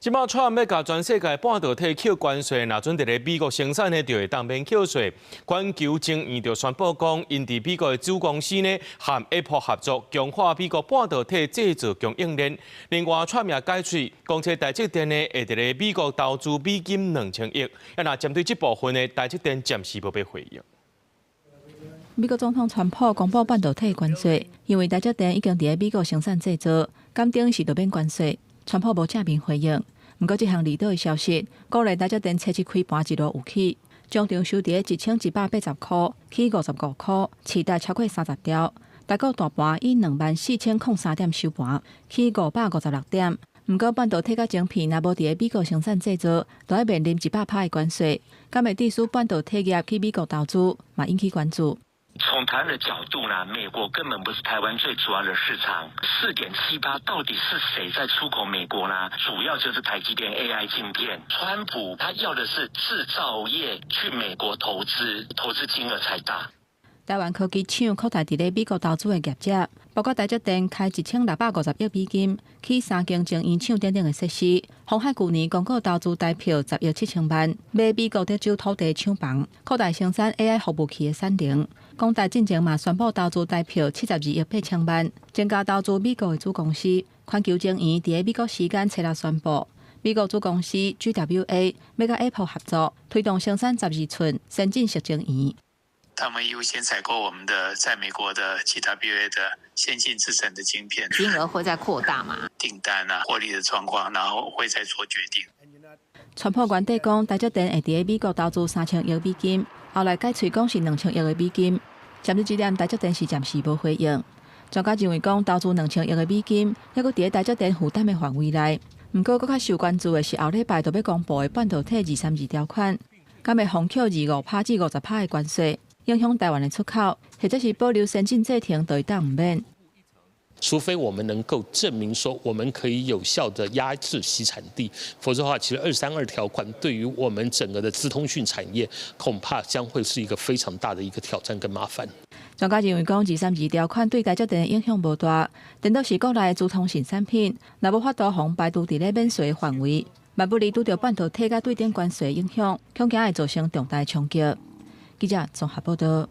即马川要甲全世界半导体扣关税，若准伫咧美国生产的就会当免扣税。环球晶圆就宣布讲，因伫美国的子公司呢，和 Apple 合作，强化美国半导体制造供应链。另外，川也解释，讲这台积电呢会伫咧美国投资美金2000亿，也若针对这部分呢，台积电暂时无被回应。美国总统川普公布半导体关税，因为台积电已经伫咧美国生产制造，敢定是就免关税。川普无正面回应，不过这项离岛的消息，鼓励台积电车市开盘一路有起，将场收伫1180块起55块，期待超过30条。台股大盘以24003点收盘，起556点。不过半导体甲晶片若无伫咧美国生产制造，就要面临100%的关税，敢会致使半导体业去美国投资，嘛引起关注。从台湾的角度呢，美国根本不是台湾最主要的市场。4.78到底是谁在出口美国呢？主要就是台积电 AI 晶片。川普他要的是制造业去美国投资，投资金额才大。台湾科技厂扩大伫咧美国投资的业者，包括台积电开1650亿美金，起3间晶圆厂等等的设施。鸿海去年公告投资台票10亿7千万，买美国德州土地厂房，扩大生产 AI 服务器的产能。广大进前嘛宣布投资台票72亿8千万，增加投资美国的子公司环球晶圆，伫咧美国时间7日宣布，美国子公司 GWA 要甲 Apple 合作，推动生产12寸先进式晶圆。他们优先采购我们的在美国的 GWA 的先进制程的晶片，金额会再扩大吗？订单啊、获利的状况，然后会再做决定。川普原底讲台积电会伫咧美国投资3000亿美金，后来改喙讲是2000亿的美金。针对这点，台积电是暂时无回应。专家认为讲投资2000亿的美金，还佫伫咧台积电负担的范围内。不过，佫较受关注的是后礼拜就要公布的半导体232条款，敢会封扣25%至50%的关税。影响台湾的出口，或者是保留先进制程，就会当唔免。除非我们能够证明说我们可以有效的压制西产地，否则的话，其实232条款对于我们整个的资通讯产业，恐怕将会是一个非常大的一个挑战跟麻烦。专家认为讲232条款对台积电的影响无大，但都是国内的资通讯产品，若无法度防排除伫咧免税范围，万不离拄到半导体甲对点关税影响，恐惊会造成重大冲击。记者综合报道。